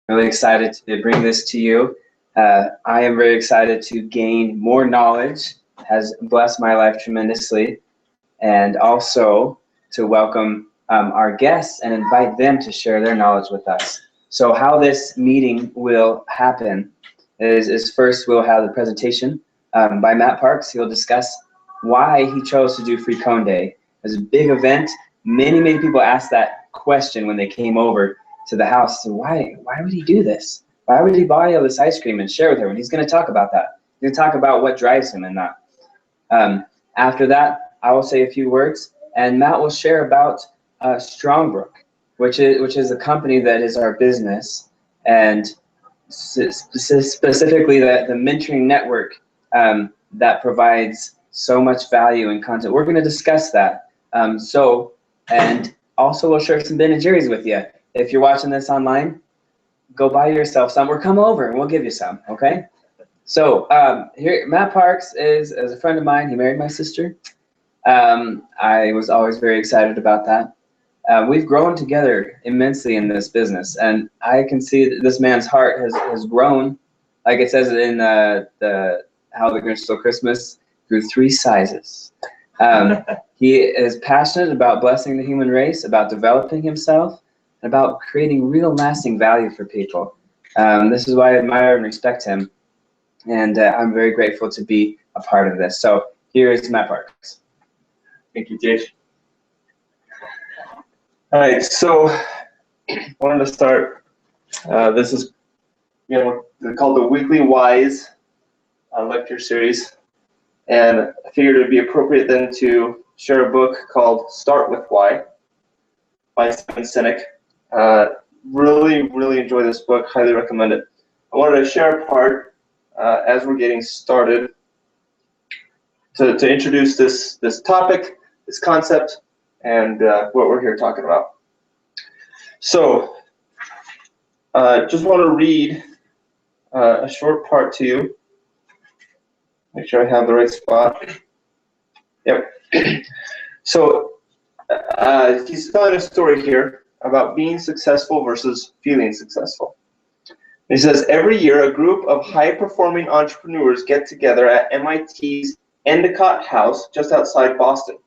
Really excited to bring this to you. I am very excited to gain more knowledge. It has blessed my life tremendously, and also to welcome our guests and invite them to share their knowledge with us. So how this meeting will happen is first we'll have the presentation by Matt Parks. He'll discuss why he chose to do Free Cone Day. It was a big event. Many people asked that question when they came over to the house. So why would he do this? Why would he buy all this ice cream and share with everyone? He's going to talk about that. He's going to talk about what drives him and that. After that, I will say a few words, and Matt will share about Strongbrook, which is a company that is our business, and specifically the mentoring network that provides so much value and content. We're going to discuss that. And also we'll share some Ben & Jerry's with you. If you're watching this online, go buy yourself some or come over and we'll give you some, okay? So here, Matt Parks is a friend of mine. He married my sister. I was always very excited about that. We've grown together immensely in this business, and I can see that this man's heart has grown, like it says in the How the Grinch Stole Christmas, through 3 sizes. He is passionate about blessing the human race, about developing himself, and about creating real lasting value for people. This is why I admire and respect him, and I'm very grateful to be a part of this. So here is Matt Parks. Thank you, Dave. All right, so I wanted to start. This is, called the Weekly Wise lecture series, and I figured it would be appropriate then to share a book called Start With Why by Simon Sinek. Really enjoy this book. Highly recommend it. I wanted to share a part as we're getting started to introduce this topic, this concept, and what we're here talking about. So, just want to read a short part to you. Make sure I have the right spot. Yep. So, he's telling a story here about being successful versus feeling successful. He says, every year a group of high-performing entrepreneurs get together at MIT's Endicott House just outside Boston.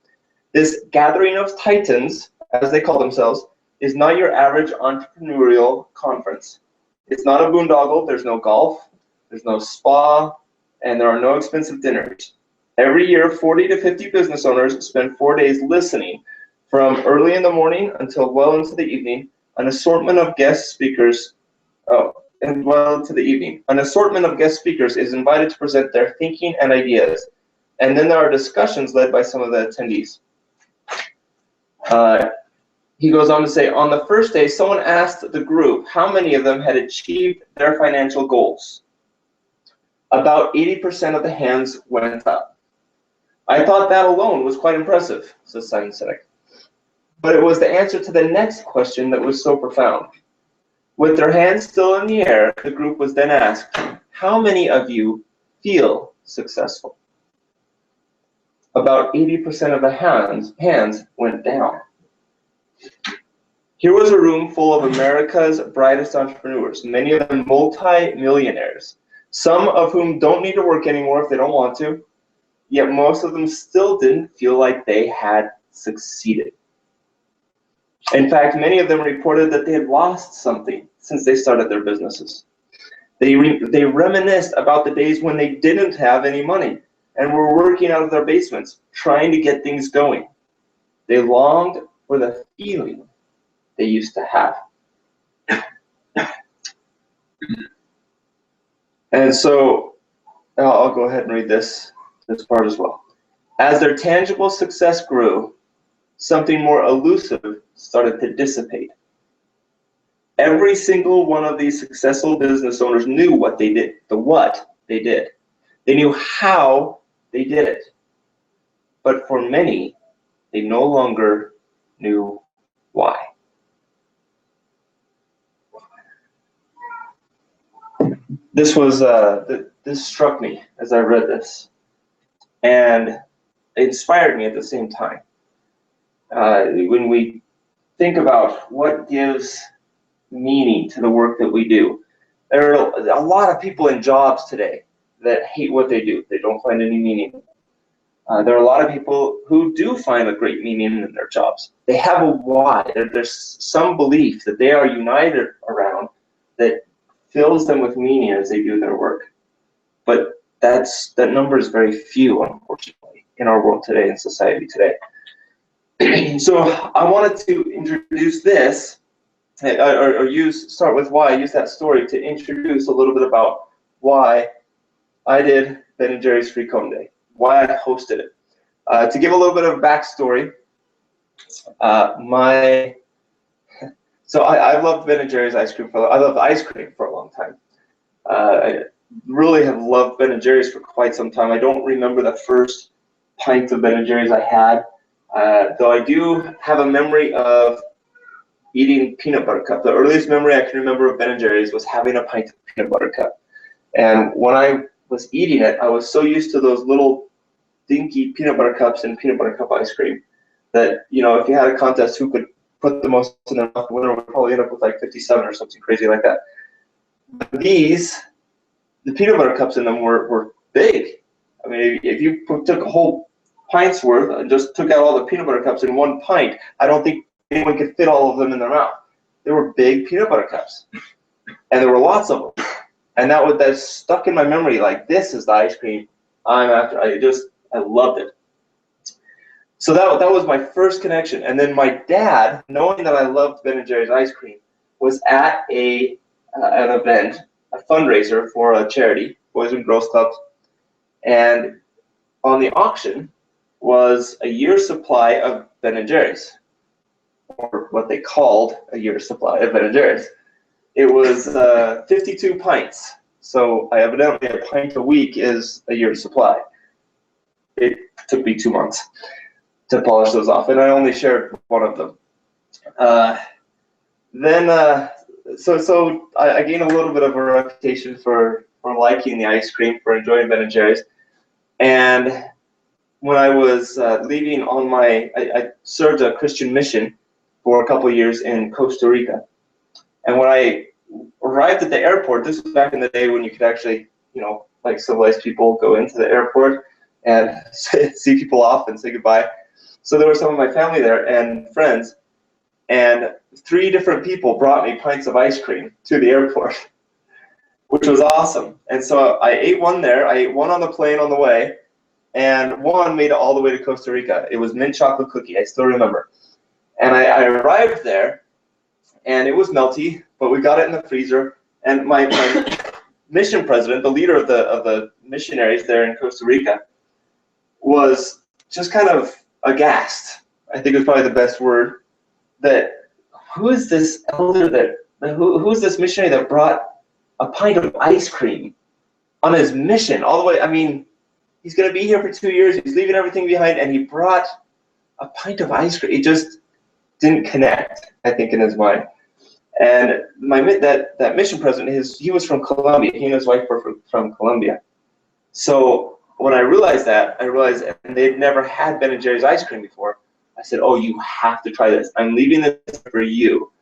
This gathering of titans, as they call themselves, is not your average entrepreneurial conference. It's not a boondoggle. There's no golf, there's no spa, and there are no expensive dinners. Every year, 40 to 50 business owners spend 4 days listening from early in the morning until well into the evening. An assortment of guest speakers, An assortment of guest speakers is invited to present their thinking and ideas. And then there are discussions led by some of the attendees. He goes on to say, on the first day, someone asked the group how many of them had achieved their financial goals. About 80% of the hands went up. I thought that alone was quite impressive, says Simon Sinek. But it was the answer to the next question that was so profound. With their hands still in the air, the group was then asked, how many of you feel successful? About 80% of the hands went down. Here was a room full of America's brightest entrepreneurs, many of them multi-millionaires, some of whom don't need to work anymore if they don't want to, yet most of them still didn't feel like they had succeeded. In fact, many of them reported that they had lost something since they started their businesses. They reminisced about the days when they didn't have any money and were working out of their basements, trying to get things going. They longed for the feeling they used to have. And so, I'll go ahead and read this part as well. As their tangible success grew, something more elusive started to dissipate. Every single one of these successful business owners knew what they did, the what they did. They knew how they did it. But for many, they no longer knew why. This was this struck me as I read this, and it inspired me at the same time. When we think about what gives meaning to the work that we do. There are a lot of people in jobs today that hate what they do. They don't find any meaning. There are a lot of people who do find a great meaning in their jobs. They have a why. There's some belief that they are united around that fills them with meaning as they do their work. But that number is very few, unfortunately, in our world today, in society today. So I wanted to introduce this, start with why I use that story to introduce a little bit about why I did Ben & Jerry's Free Cone Day, why I hosted it. To give a little bit of backstory, so I've loved Ben & Jerry's ice cream I loved ice cream for a long time. I really have loved Ben & Jerry's for quite some time. I don't remember the first pint of Ben & Jerry's I had, though I do have a memory of eating peanut butter cup. The earliest memory I can remember of Ben & Jerry's was having a pint of peanut butter cup. And when I was eating it, I was so used to those little dinky peanut butter cups and peanut butter cup ice cream that, you know, if you had a contest who could put the most in their mouth, the winner would probably end up with like 57 or something crazy like that. But these, the peanut butter cups in them were big. I mean, if you took a whole pint's worth and just took out all the peanut butter cups in one pint, I don't think anyone could fit all of them in their mouth. They were big peanut butter cups, and there were lots of them. And that stuck in my memory, like, this is the ice cream I'm after. I loved it. So that was my first connection. And then my dad, knowing that I loved Ben & Jerry's ice cream, was at an event, a fundraiser for a charity, Boys and Girls Club. And on the auction was a year's supply of Ben & Jerry's, or what they called a year's supply of Ben & Jerry's. It was 52 pints. So evidently a pint a week is a year's supply. It took me 2 months to polish those off, and I only shared one of them. So I gained a little bit of a reputation for liking the ice cream, for enjoying Ben & Jerry's. And when I was leaving on I served a Christian mission for a couple years in Costa Rica. And when I arrived at the airport, this was back in the day when you could actually, you know, like civilized people, go into the airport and see people off and say goodbye. So there were some of my family there and friends, and 3 different people brought me pints of ice cream to the airport, which was awesome. And so I ate one there, I ate one on the plane on the way, and one made it all the way to Costa Rica. It was mint chocolate cookie, I still remember. And I arrived there, and it was melty, but we got it in the freezer. And my mission president, the leader of the missionaries there in Costa Rica, was just kind of aghast. I think it was probably the best word. That who is this elder who's this missionary that brought a pint of ice cream on his mission all the way? I mean, he's going to be here for 2 years. He's leaving everything behind, and he brought a pint of ice cream. It just didn't connect, I think, in his mind. And that mission president, he was from Colombia. He and his wife were from Colombia. So when I realized that, and they'd never had Ben & Jerry's ice cream before, I said, oh, you have to try this. I'm leaving this for you.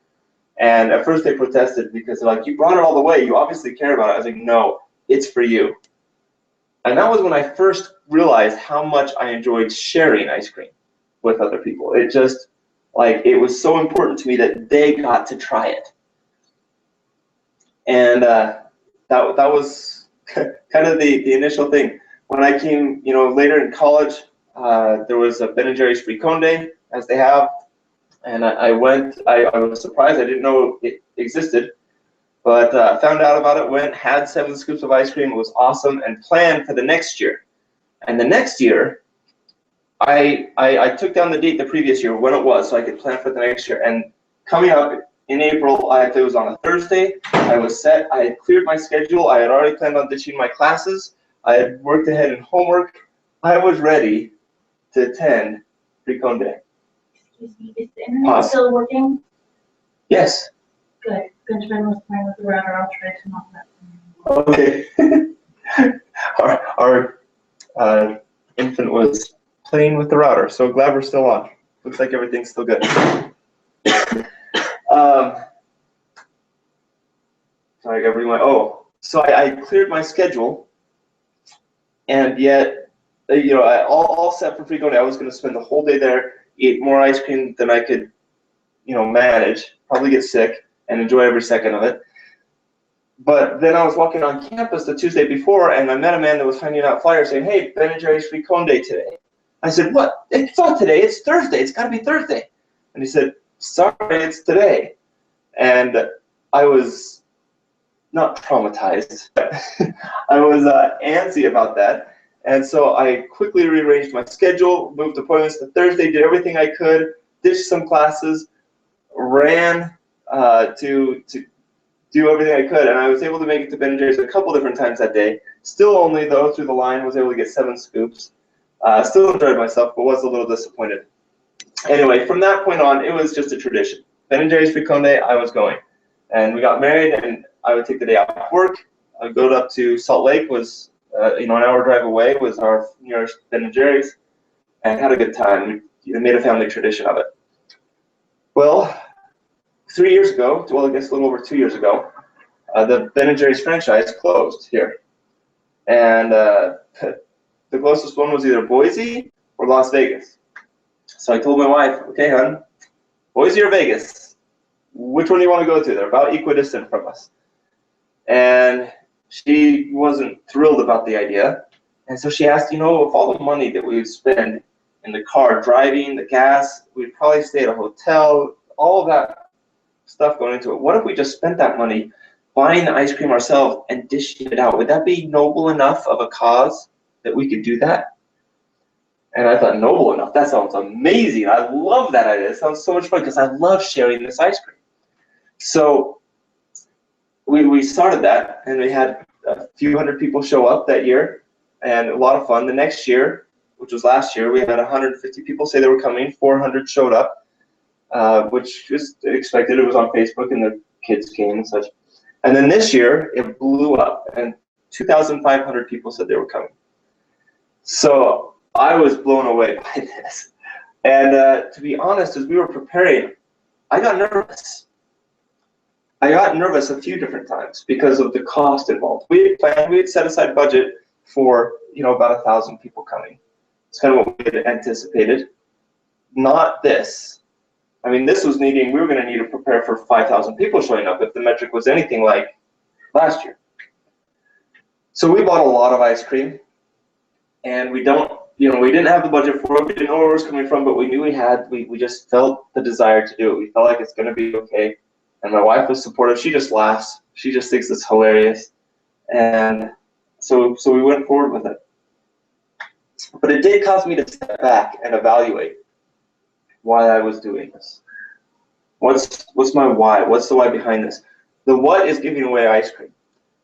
And at first they protested because they're like, you brought it all the way. You obviously care about it. I was like, no, it's for you. And that was when I first realized how much I enjoyed sharing ice cream with other people. It just, like, it was so important to me that they got to try it. And that was kind of the initial thing. When I came, you know, later in college, there was a Ben & Jerry's Free Cone Day, as they have. And I went, I was surprised, I didn't know it existed. But found out about it, went, had 7 scoops of ice cream. It was awesome, and planned for the next year. And the next year, I took down the date the previous year, when it was, so I could plan for the next year. And coming up in April, it was on a Thursday. I was set. I had cleared my schedule. I had already planned on ditching my classes. I had worked ahead in homework. I was ready to attend Free Cone Day. Excuse me, is the internet still working? Yes. Good. Benjamin was playing with the router. I'll try to knock that. Okay. Our infant was playing with the router, so glad we're still on. Looks like everything's still good. I gotta bring my, oh, so I cleared my schedule, and yet, you know, all set for Free Cone Day. I was gonna spend the whole day there, eat more ice cream than I could, you know, manage, probably get sick, and enjoy every second of it. But then I was walking on campus the Tuesday before, and I met a man that was handing out flyers saying, "Hey, Ben & Jerry's Free Cone Day today." I said, "What? It's not today, it's Thursday, it's gotta be Thursday." And he said, "Sorry, it's today." And I was not traumatized, but I was antsy about that. And so I quickly rearranged my schedule, moved appointments to Thursday, did everything I could, ditched some classes, ran to do everything I could, and I was able to make it to Ben & Jerry's a couple different times that day. Still only, though, through the line, was able to get 7 scoops. Still enjoyed myself, but was a little disappointed. Anyway, from that point on, it was just a tradition. Ben & Jerry's Free Cone Day, I was going. And we got married, and I would take the day off work. I'd go up to Salt Lake, was you know, an hour drive away, was our nearest Ben & Jerry's, and had a good time. We made a family tradition of it. Well, 3 years ago, well, I guess a little over 2 years ago, the Ben & Jerry's franchise closed here. And the closest one was either Boise or Las Vegas. So I told my wife, "Okay, hon, Boise or Vegas? Which one do you want to go to? They're about equidistant from us." And she wasn't thrilled about the idea. And so she asked, you know, if all the money that we would spend in the car, driving, the gas, we'd probably stay at a hotel, all of that stuff going into it. What if we just spent that money buying the ice cream ourselves and dishing it out? Would that be noble enough of a cause that we could do that? And I thought, noble enough? That sounds amazing. I love that idea. It sounds so much fun because I love sharing this ice cream. So we started that, and we had a few hundred people show up that year, and a lot of fun. The next year, which was last year, we had 150 people say they were coming. 400 showed up, which was expected. It was on Facebook, and the kids came and such. And then this year, it blew up, and 2,500 people said they were coming. So I was blown away by this. And to be honest, as we were preparing, I got nervous. I got nervous a few different times because of the cost involved. We had planned, we had set aside budget for, you know, about 1,000 people coming. It's kind of what we had anticipated. Not this. I mean, this was needing, we were going to need to prepare for 5,000 people showing up if the metric was anything like last year. So we bought a lot of ice cream, and we didn't have the budget for it. We didn't know where it was coming from, but we knew we just felt the desire to do it. We felt like it's going to be okay. And my wife was supportive. She just laughs. She just thinks it's hilarious. And so we went forward with it. But it did cause me to step back and evaluate why I was doing this. What's my why? What's the why behind this? The what is giving away ice cream.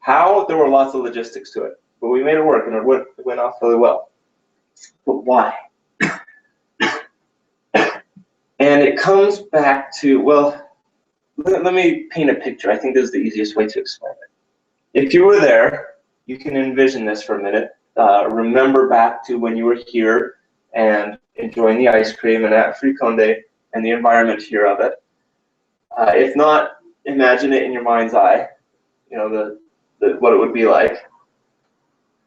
How? There were lots of logistics to it. But we made it work, and it went off really well. But why? And it comes back to, well, let me paint a picture. I think this is the easiest way to explain it. If you were there, you can envision this for a minute. Remember back to when you were here and enjoying the ice cream and at Free Cone Day and the environment here of it. If not, imagine it in your mind's eye, you know, what it would be like.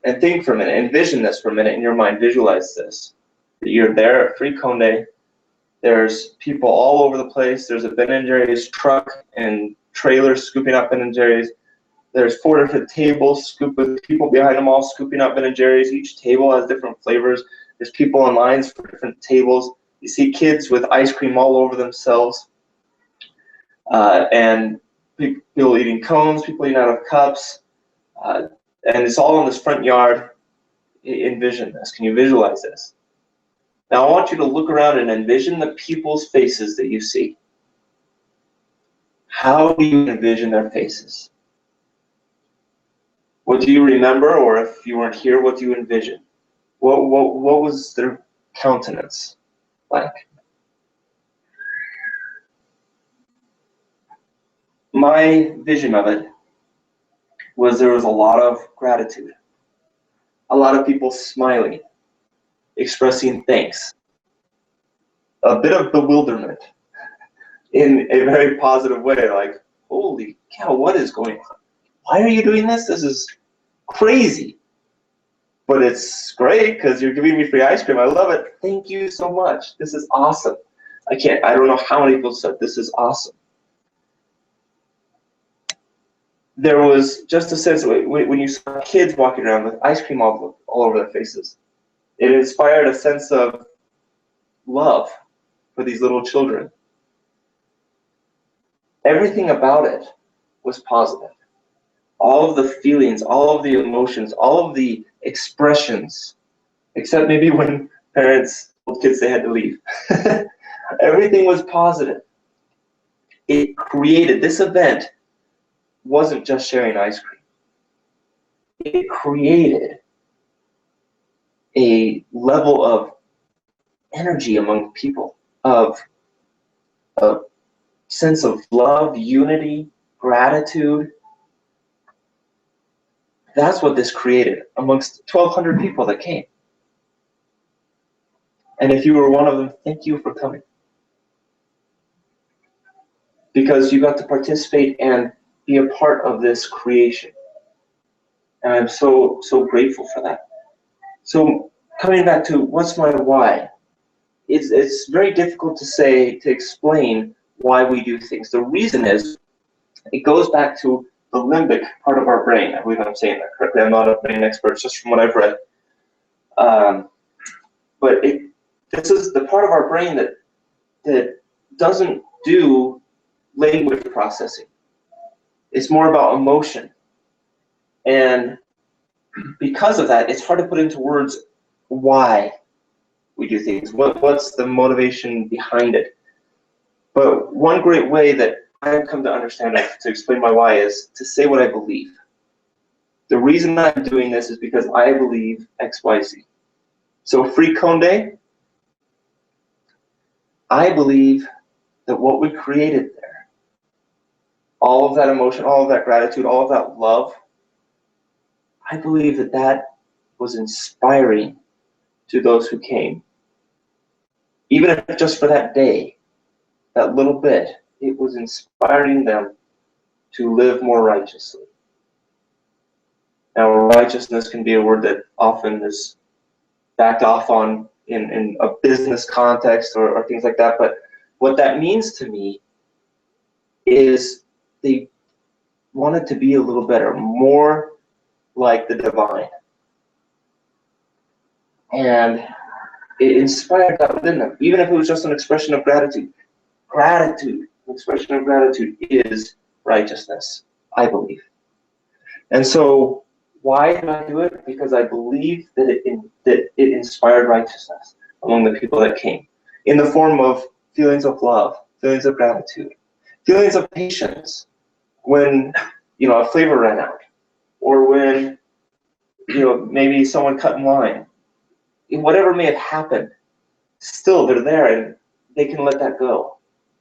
And think for a minute, envision this for a minute in your mind, visualize this. That you're there at Free Cone Day. There's people all over the place. There's a Ben & Jerry's truck and trailers scooping up Ben & Jerry's. There's 4 different tables with people behind them all scooping up Ben & Jerry's. Each table has different flavors. There's people in lines for different tables. You see kids with ice cream all over themselves. And people eating cones, people eating out of cups. And it's all in this front yard. Envision this. Can you visualize this? Now I want you to look around and envision the people's faces that you see. How do you envision their faces? What do you remember, or if you weren't here, what do you envision? What was their countenance like? My vision of it was there was a lot of gratitude, a lot of people smiling, expressing thanks, a bit of bewilderment in a very positive way, like, holy cow, what is going on? why are you doing this? This is crazy. But it's great because you're giving me free ice cream. I love it. Thank you so much. This is awesome. I don't know how many people said this is awesome. There was just a sense when you saw kids walking around with ice cream all over their faces. It inspired a sense of love for these little children. Everything about it was positive. All of the feelings, all of the emotions, all of the expressions, except maybe when parents told kids they had to leave. Everything was positive. It created, this event wasn't just sharing ice cream. It created a level of energy among people, of a sense of love, unity, gratitude. That's what this created amongst 1,200 people that came. And if you were one of them, thank you for coming. Because you got to participate and be a part of this creation. And I'm so grateful for that. So coming back to what's my why? It's very difficult to explain why we do things. The reason is, it goes back to the limbic part of our brain. I believe I'm saying that correctly. I'm not a brain expert, just from what I've read. But this is the part of our brain that doesn't do language processing. It's more about emotion. And because of that, it's hard to put into words why we do things. What's the motivation behind it? But one great way that I've come to understand it, to explain my why, is to say what I believe. The reason I'm doing this is because I believe X, Y, Z. So Free Cone Day, I believe that what we created there, all of that emotion, all of that gratitude, all of that love, I believe that was inspiring to those who came. Even if just for that day, that little bit, it was inspiring them to live more righteously. Now, righteousness can be a word that often is backed off on in a business context or things like that, but what that means to me is they wanted to be a little better, more like the divine. And it inspired that within them, even if it was just an expression of gratitude. Gratitude, an expression of gratitude is righteousness, I believe. And so, why do I do it? Because I believe that it inspired righteousness among the people that came, in the form of feelings of love, feelings of gratitude, feelings of patience when a flavor ran out, or when maybe someone cut in line. Whatever may have happened, still they're there and they can let that go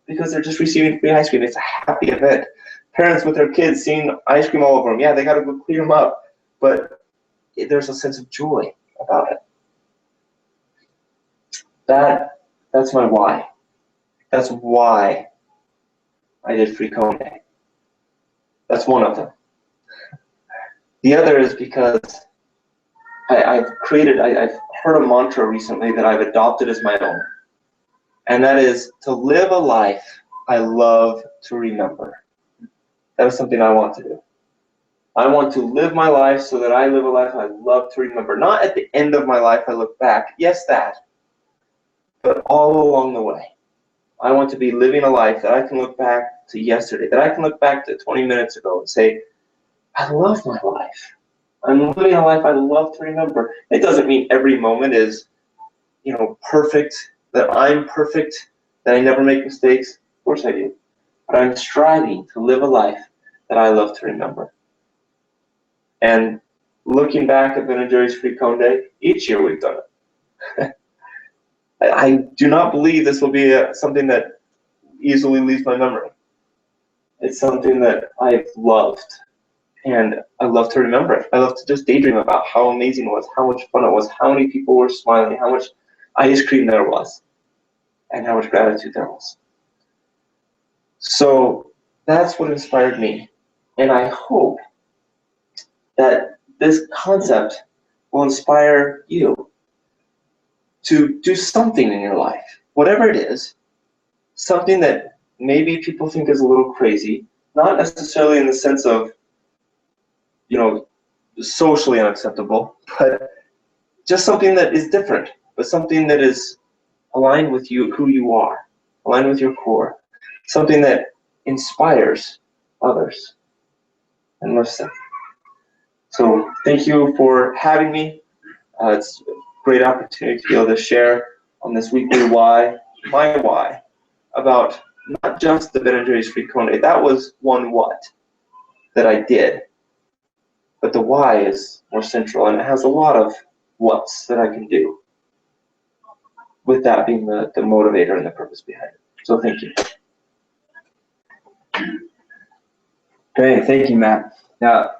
because they're just receiving free ice cream. It's a happy event. Parents with their kids seeing ice cream all over them, yeah, they got to go clean them up, but there's a sense of joy about it. That's my why. That's why I did Free Cone Day. That's one of them. The other is because I've heard a mantra recently that I've adopted as my own, and that is to live a life I love to remember. That is something I want to do. I want to live my life so that I live a life I love to remember. Not at the end of my life I look back, yes that, but all along the way. I want to be living a life that I can look back to yesterday, that I can look back to 20 minutes ago and say, I love my life. I'm living a life I love to remember. It doesn't mean every moment is, perfect, that I'm perfect, that I never make mistakes. Of course I do. But I'm striving to live a life that I love to remember. And looking back at Ben & Jerry's Free Cone Day, each year we've done it. I do not believe this will be something that easily leaves my memory. It's something that I've loved. And I love to remember it. I love to just daydream about how amazing it was, how much fun it was, how many people were smiling, how much ice cream there was, and how much gratitude there was. So that's what inspired me. And I hope that this concept will inspire you to do something in your life, whatever it is, something that maybe people think is a little crazy, not necessarily in the sense of, socially unacceptable, but just something that is different, but something that is aligned with you, who you are, aligned with your core, something that inspires others and lifts them. So thank you for having me. It's a great opportunity to be able to share on this weekly why, my why, about not just the Ben & Jerry's Free Cone Day. That was one what that I did. But the why is more central, and it has a lot of what's that I can do, with that being the motivator and the purpose behind it. So thank you. Great, thank you, Matt. Now,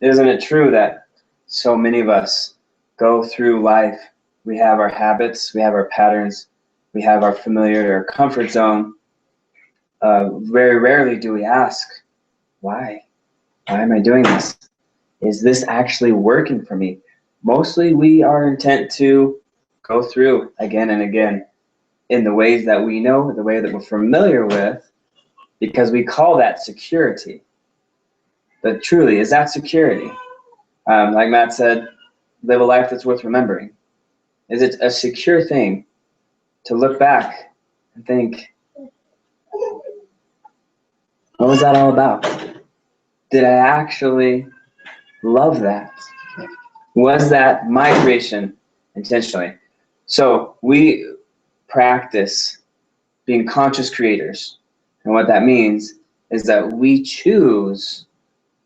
isn't it true that so many of us go through life, we have our habits, we have our patterns, we have our familiar or comfort zone. Very rarely do we ask, why? Why am I doing this? Is this actually working for me? Mostly we are intent to go through again and again in the ways that we know, the way that we're familiar with, because we call that security. But truly, is that security? Like Matt said, live a life that's worth remembering. Is it a secure thing to look back and think, what was that all about? Did I actually love that? Was that my creation intentionally? So we practice being conscious creators. And what that means is that we choose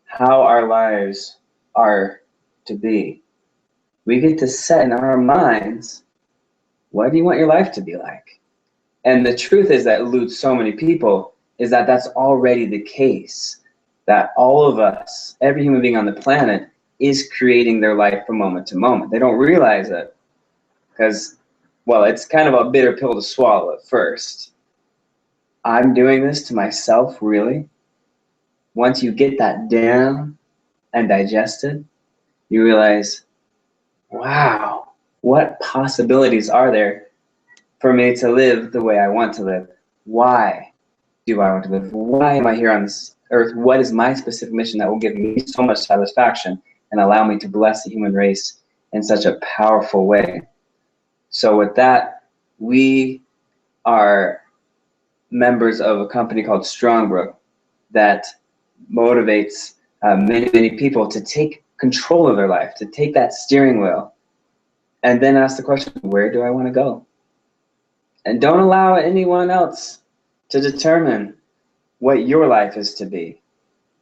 how our lives are to be. We get to set in our minds, what do you want your life to be like? And the truth is that eludes so many people is that that's already the case. That all of us, every human being on the planet, is creating their life from moment to moment. They don't realize it because, well, it's kind of a bitter pill to swallow at first. I'm doing this to myself, really? Once you get that down and digested, you realize, wow, what possibilities are there for me to live the way I want to live? Why do I want to live? Why am I here on this earth? What is my specific mission that will give me so much satisfaction and allow me to bless the human race in such a powerful way? So with that, we are members of a company called Strongbrook that motivates many people to take control of their life, to take that steering wheel, and then ask the question, where do I want to go? And don't allow anyone else to determine what your life is to be.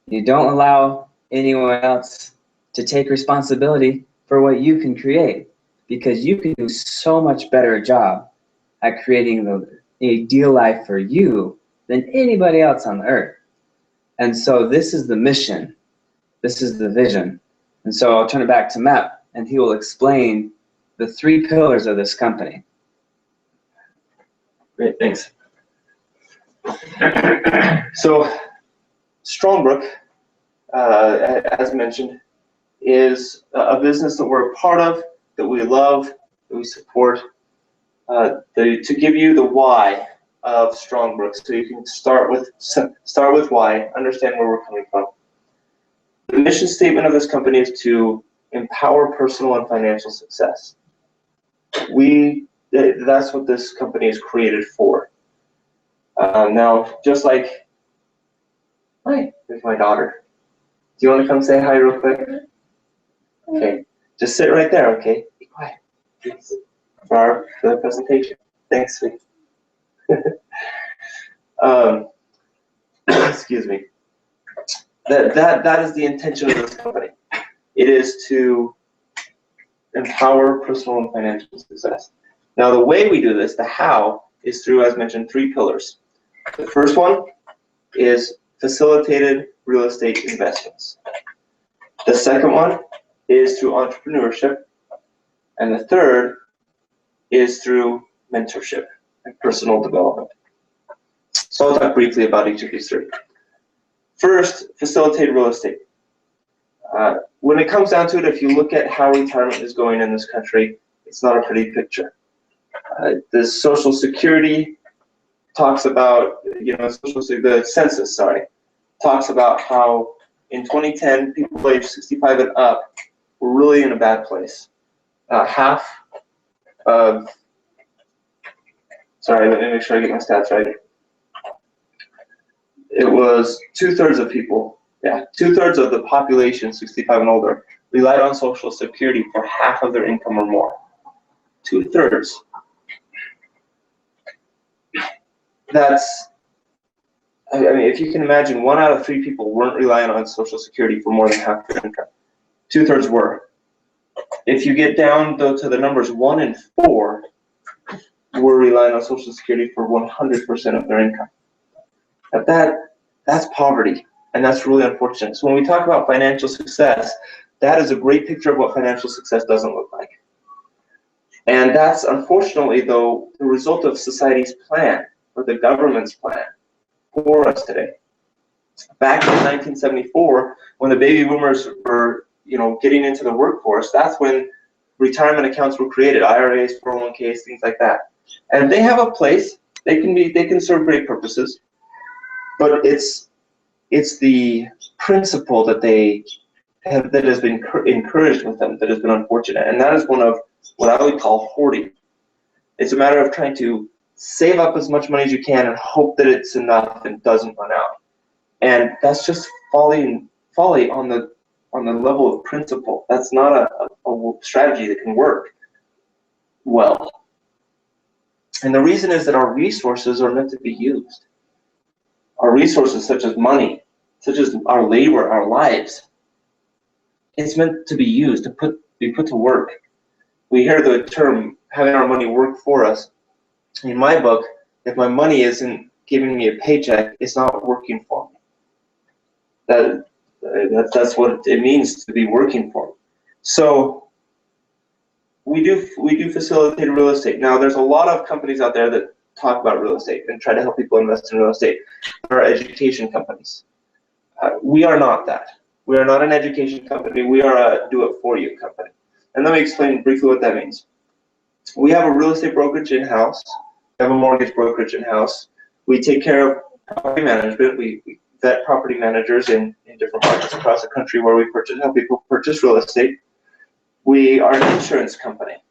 You don't allow anyone else to take responsibility for what you can create, because you can do so much better a job at creating the ideal life for you than anybody else on the earth. And so this is the mission. This is the vision. And so I'll turn it back to Matt, and he will explain the 3 pillars of this company. Great, thanks. So Strongbrook, as mentioned, is a business that we're a part of, that we love, that we support, to give you the why of Strongbrook, so you can start with why, understand where we're coming from. The mission statement of this company is to empower personal and financial success. That's what this company is created for. Now, just like, hi, there's my daughter. Do you want to come say hi real quick? Okay, just sit right there, okay? Be quiet, please, for the presentation. Thanks, sweet. Excuse me. That is the intention of this company. It is to empower personal and financial success. Now, the way we do this, the how, is through, as mentioned, 3 pillars. The first one is facilitated real estate investments. The second one is through entrepreneurship. And the third is through mentorship and personal development. So I'll talk briefly about each of these 3. First, facilitated real estate. when it comes down to it, if you look at how retirement is going in this country, it's not a pretty picture. The Social Security talks about, the census, talks about how in 2010, people aged 65 and up were really in a bad place. Half of, let me make sure I get my stats right. It was 2/3 of people, 2/3 of the population, 65 and older, relied on Social Security for half of their income or more. 2/3. That's, I mean, if you can imagine, 1 out of 3 people weren't relying on Social Security for more than half their income. 2/3 were. If you get down, though, to the numbers, 1 in 4 were relying on Social Security for 100% of their income. Now that's poverty, and that's really unfortunate. So when we talk about financial success, that is a great picture of what financial success doesn't look like. And that's, unfortunately, though, the result of society's plan, or the government's plan, for us today. Back in 1974, when the baby boomers were, getting into the workforce, that's when retirement accounts were created, IRAs, 401ks, things like that. And they have a place. They can serve great purposes, but it's the principle that that has been encouraged with them that has been unfortunate, and that is one of what I would call hoarding. It's a matter of trying to save up as much money as you can and hope that it's enough and doesn't run out. And that's just folly on the level of principle. That's not a strategy that can work well. And the reason is that our resources are meant to be used. Our resources, such as money, such as our labor, our lives, it's meant to be used, to be put to work. We hear the term having our money work for us. In my book, if my money isn't giving me a paycheck, it's not working for me. That's what it means to be working for me. So we do facilitate real estate. Now, there's a lot of companies out there that talk about real estate and try to help people invest in real estate. There are education companies. We are not that. We are not an education company. We are a do-it-for-you company. And let me explain briefly what that means. We have a real estate brokerage in-house. We have a mortgage brokerage in-house. We take care of property management. We vet property managers in different markets across the country where we help people purchase real estate. We are an insurance company.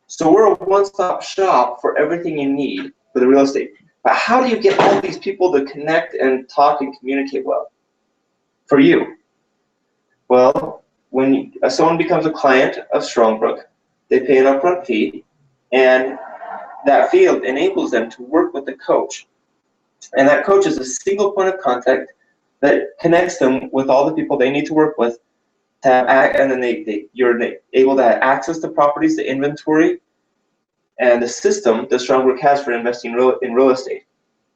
So we're a one-stop shop for everything you need for the real estate. But how do you get all these people to connect and talk and communicate well for you? Well, when someone becomes a client of Strongbrook, they pay an upfront fee, and that fee enables them to work with a coach. And that coach is a single point of contact that connects them with all the people they need to work with, and then you're able to have access to properties, the inventory, and the system that Strongbrook has for investing in real estate.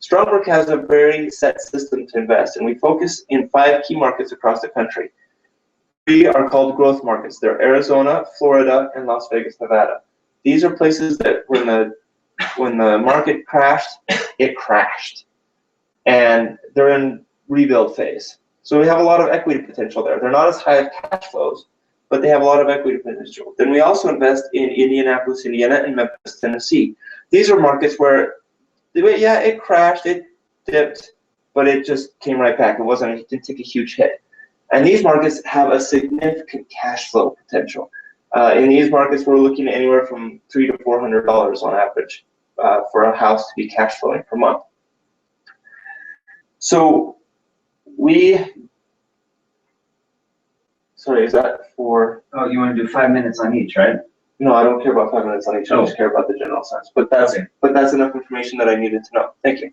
Strongbrook has a very set system to invest, and we focus in 5 key markets across the country. 3 are called growth markets. They're Arizona, Florida, and Las Vegas, Nevada. These are places that when the market crashed, it crashed. And they're in rebuild phase. So we have a lot of equity potential there. They're not as high as cash flows, but they have a lot of equity potential. Then we also invest in Indianapolis, Indiana, and Memphis, Tennessee. These are markets where, it crashed, it dipped, but it just came right back. It didn't take a huge hit. And these markets have a significant cash flow potential. In these markets, we're looking at anywhere from $300 to $400 on average for a house to be cash flowing per month. So sorry, is that for? Oh, you want to do 5 minutes on each, right? No, I don't care about 5 minutes on each. I just care about the general sense. But that's enough information that I needed to know. Thank you.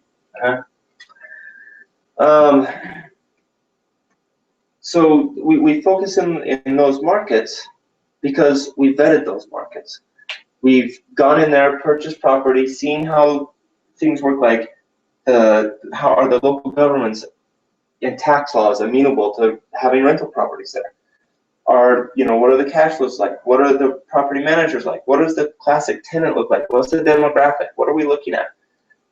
So we focus in those markets because we vetted those markets. We've gone in there, purchased property, seen how things work, like how are the local governments and tax laws amenable to having rental properties there? What are the cash flows like? What are the property managers like? What does the classic tenant look like? What's the demographic? What are we looking at?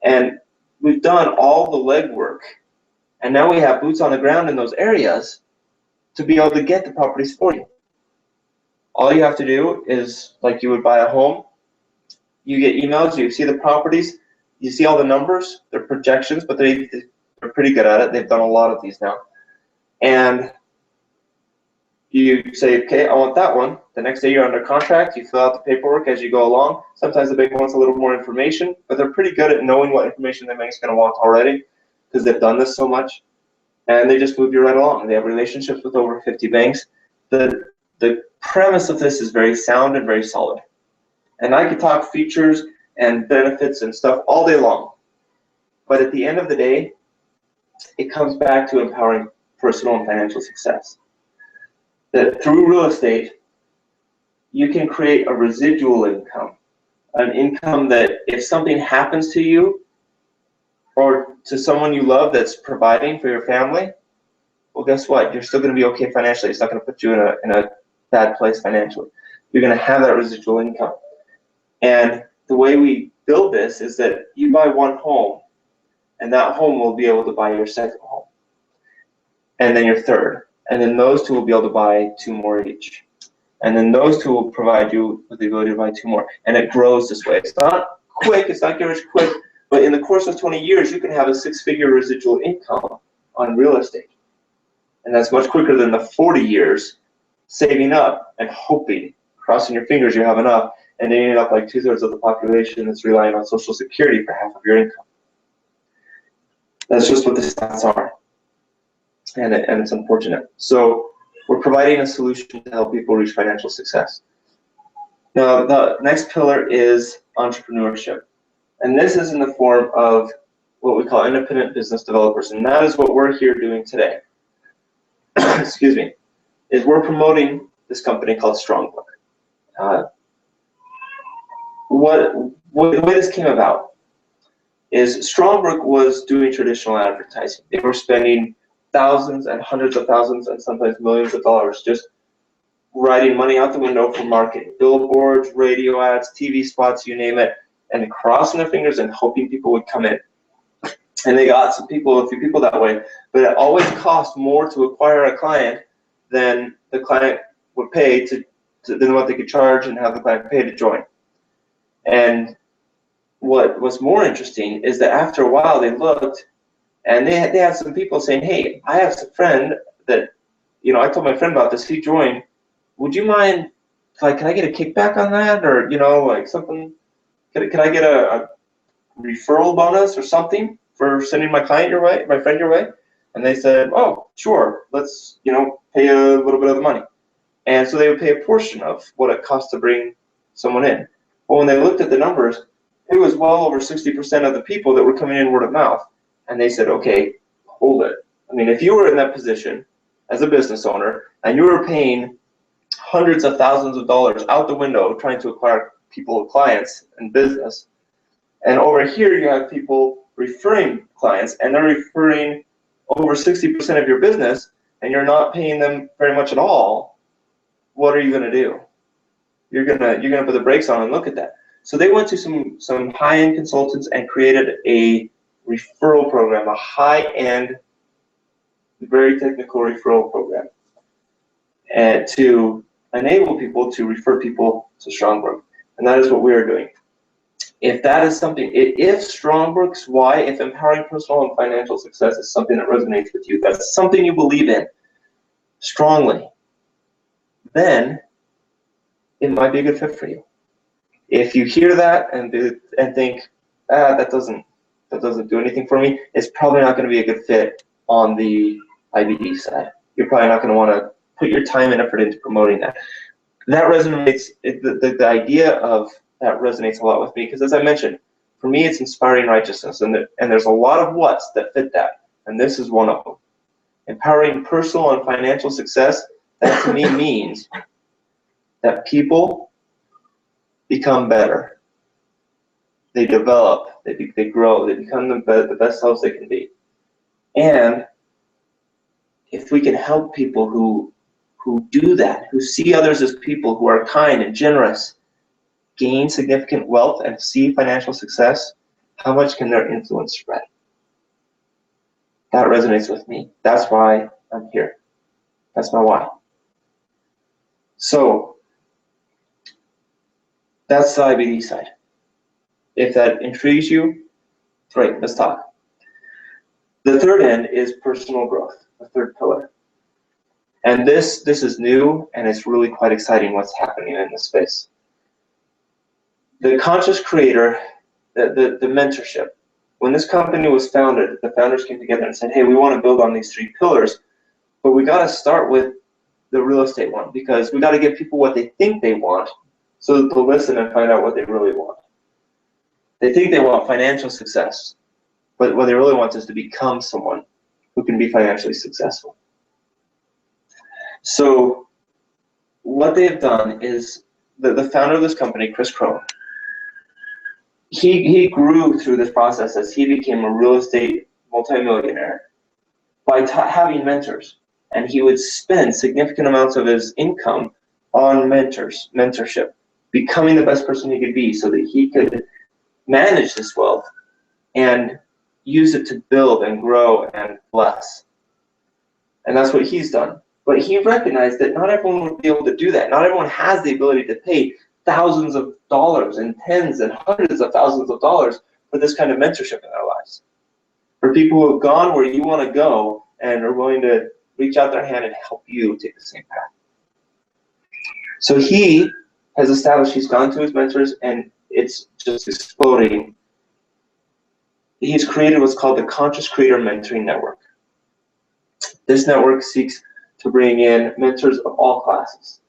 And we've done all the legwork, and now we have boots on the ground in those areas to be able to get the properties for you. All you have to do is, like you would buy a home, you get emails, you see the properties, you see all the numbers, they're projections, but they're pretty good at it. They've done a lot of these now. And you say, okay, I want that one. The next day you're under contract, you fill out the paperwork as you go along. Sometimes the bank wants a little more information, but they're pretty good at knowing what information the bank's going to want already because they've done this so much. And they just move you right along. They have relationships with over 50 banks. The premise of this is very sound and very solid. And I could talk features and benefits and stuff all day long. But at the end of the day, it comes back to empowering personal and financial success. That through real estate, you can create a residual income, an income that if something happens to you or to someone you love that's providing for your family, well, guess what? You're still going to be okay financially. It's not going to put you in a bad place financially. You're going to have that residual income. And the way we build this is that you buy one home, and that home will be able to buy your second home, and then your third. And then those two will be able to buy two more each. And then those two will provide you with the ability to buy two more. And it grows this way. It's not quick, it's not getting rich quick, but in the course of 20 years, you can have a 6-figure residual income on real estate. And that's much quicker than the 40 years saving up and hoping, crossing your fingers you have enough, and ending up like 2/3 of the population that's relying on Social Security for half of your income. That's just what the stats are. And it's unfortunate. So we're providing a solution to help people reach financial success. Now, the next pillar is entrepreneurship. And this is in the form of what we call independent business developers. And that is what we're here doing today. Excuse me. Is we're promoting this company called Strongbrook. The way this came about is Strongbrook was doing traditional advertising. They were spending thousands and hundreds of thousands and sometimes millions of dollars just writing money out the window for marketing, billboards, radio ads, TV spots, you name it, and crossing their fingers and hoping people would come in. And they got a few people that way, but it always cost more to acquire a client than the client would pay than what they could charge and have the client pay to join. And what was more interesting is that after a while they looked and they had some people saying, hey, I have a friend that, I told my friend about this, he joined. Would you mind, can I get a kickback on that? Or, something, can I get a referral bonus or something for sending my friend your way? And they said, oh, sure, let's, pay a little bit of the money. And so they would pay a portion of what it costs to bring someone in. But when they looked at the numbers, it was well over 60% of the people that were coming in word of mouth. And they said, okay, hold it. I mean, if you were in that position as a business owner and you were paying hundreds of thousands of dollars out the window trying to acquire clients and business, and over here you have people referring clients and they're referring over 60% of your business and you're not paying them very much at all, what are you going to do? You're gonna put the brakes on and look at that. So they went to some high-end consultants and created a referral program, a high-end, very technical referral program, and to enable people to refer people to Strongbrook. And that is what we are doing. If that is something, if Strongbrook's why, if empowering personal and financial success is something that resonates with you, that's something you believe in strongly, then it might be a good fit for you. If you hear that and think, that doesn't do anything for me, it's probably not going to be a good fit on the IBD side. You're probably not going to want to put your time and effort into promoting that. That resonates, the idea of that resonates a lot with me because, as I mentioned, for me it's inspiring righteousness, and there's a lot of what's that fit that, and this is one of them. Empowering personal and financial success, that to me means that people become better. They develop, they grow, they become the best selves they can be. And if we can help people who do that, who see others as people who are kind and generous, gain significant wealth and see financial success, how much can their influence spread? That resonates with me. That's why I'm here. That's my why. So that's the IBD side. If that intrigues you, great, let's talk. The third end is personal growth, the third pillar. And this is new, and it's really quite exciting what's happening in this space. The conscious creator, the mentorship. When this company was founded, the founders came together and said, hey, we want to build on these three pillars, but we got to start with the real estate one, because we got to give people what they think they want so that they'll listen and find out what they really want. They think they want financial success, but what they really want is to become someone who can be financially successful. So what they have done is, the founder of this company, Chris Crone, he grew through this process as he became a real estate multimillionaire by having mentors. And he would spend significant amounts of his income on mentorship, becoming the best person he could be so that he could manage this wealth and use it to build and grow and bless. And that's what he's done. But he recognized that not everyone would be able to do that. Not everyone has the ability to pay thousands of dollars and tens and hundreds of thousands of dollars for this kind of mentorship in their lives. For people who have gone where you want to go and are willing to reach out their hand and help you take the same path. So he has established, he's gone to his mentors, and it's just exploding. He's created what's called the Conscious Creator Mentoring Network. This network seeks to bring in mentors of all classes,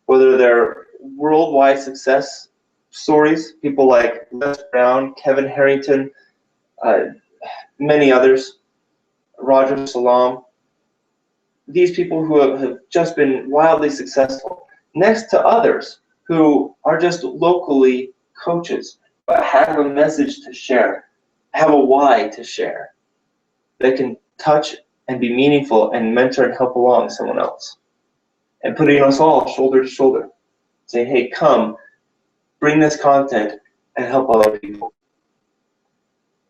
whether they're worldwide success stories, people like Les Brown, Kevin Harrington, many others, Roger Salam, these people who have just been wildly successful, next to others who are just locally coaches, but have a message to share, have a why to share, that can touch and be meaningful and mentor and help along someone else. And putting us all shoulder to shoulder, saying, hey, come, bring this content and help other people.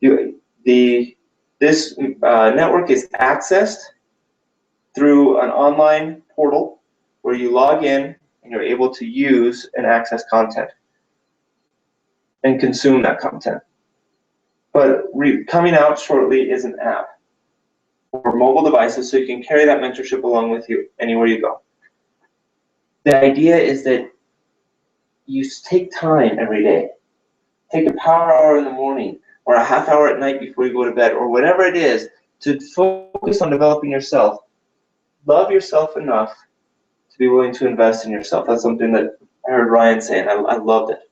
This network is accessed through an online portal where you log in and you're able to use and access content and consume that content. But coming out shortly is an app for mobile devices, so you can carry that mentorship along with you anywhere you go. The idea is that you take time every day. Take a power hour in the morning or a half hour at night before you go to bed, or whatever it is, to focus on developing yourself. Love yourself enough to be willing to invest in yourself. That's something that I heard Ryan say, and I loved it.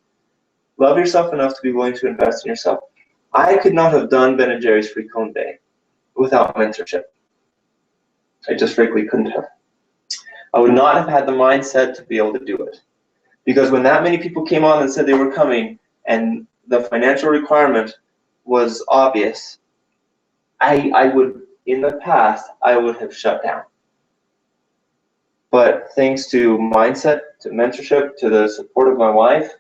Love yourself enough to be willing to invest in yourself. I could not have done Ben & Jerry's Free Cone Day without mentorship. I just frankly couldn't have. I would not have had the mindset to be able to do it. Because when that many people came on and said they were coming, and the financial requirement was obvious, I would, in the past, I would have shut down. But thanks to mindset, to mentorship, to the support of my wife,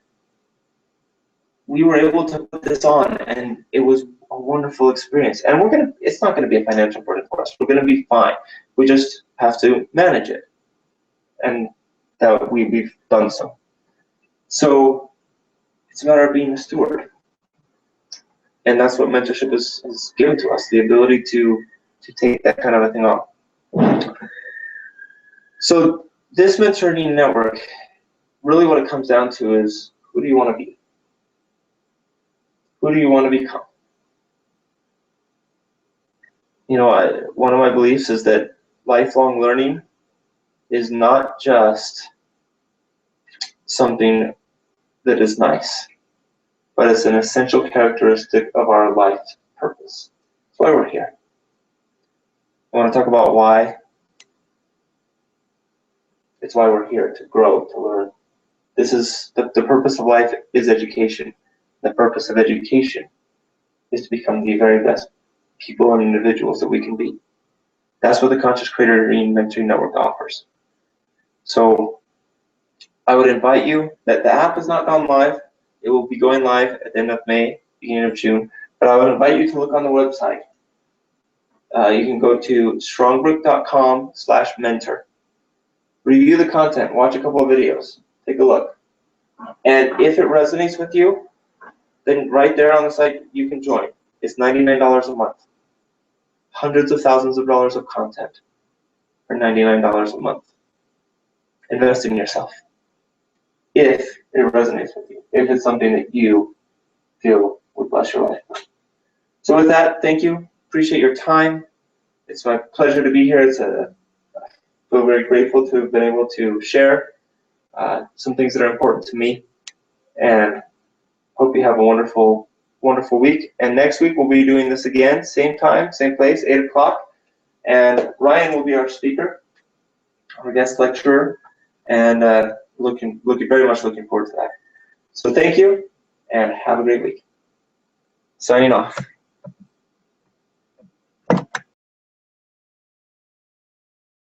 we were able to put this on, and it was a wonderful experience. And it's not gonna be a financial burden for us. We're gonna be fine. We just have to manage it. And that we've done so. So it's a matter of being a steward. And that's what mentorship is given to us, the ability to take that kind of a thing on. So this mentoring network, really what it comes down to is, who do you want to be? Who do you want to become? You know, one of my beliefs is that lifelong learning is not just something that is nice, but it's an essential characteristic of our life purpose. That's why we're here. I want to talk about why. It's why we're here, to grow, to learn. This is the purpose of life is education. The purpose of education is to become the very best people and individuals that we can be. That's what the Conscious Creator Mentoring Network offers. So I would invite you, that the app has not gone live. It will be going live at the end of May, beginning of June. But I would invite you to look on the website. You can go to strongbrook.com/mentor. review the content, watch a couple of videos, take a look. And if it resonates with you, then right there on the site, you can join. It's $99 a month. Hundreds of thousands of dollars of content for $99 a month. Invest in yourself. If it resonates with you, if it's something that you feel would bless your life. So with that, thank you. Appreciate your time. It's my pleasure to be here. I feel very grateful to have been able to share some things that are important to me. And hope you have a wonderful, wonderful week. And next week we'll be doing this again, same time, same place, 8 o'clock. And Ryan will be our speaker, our guest lecturer, and very much looking forward to that. So thank you, and have a great week. Signing off.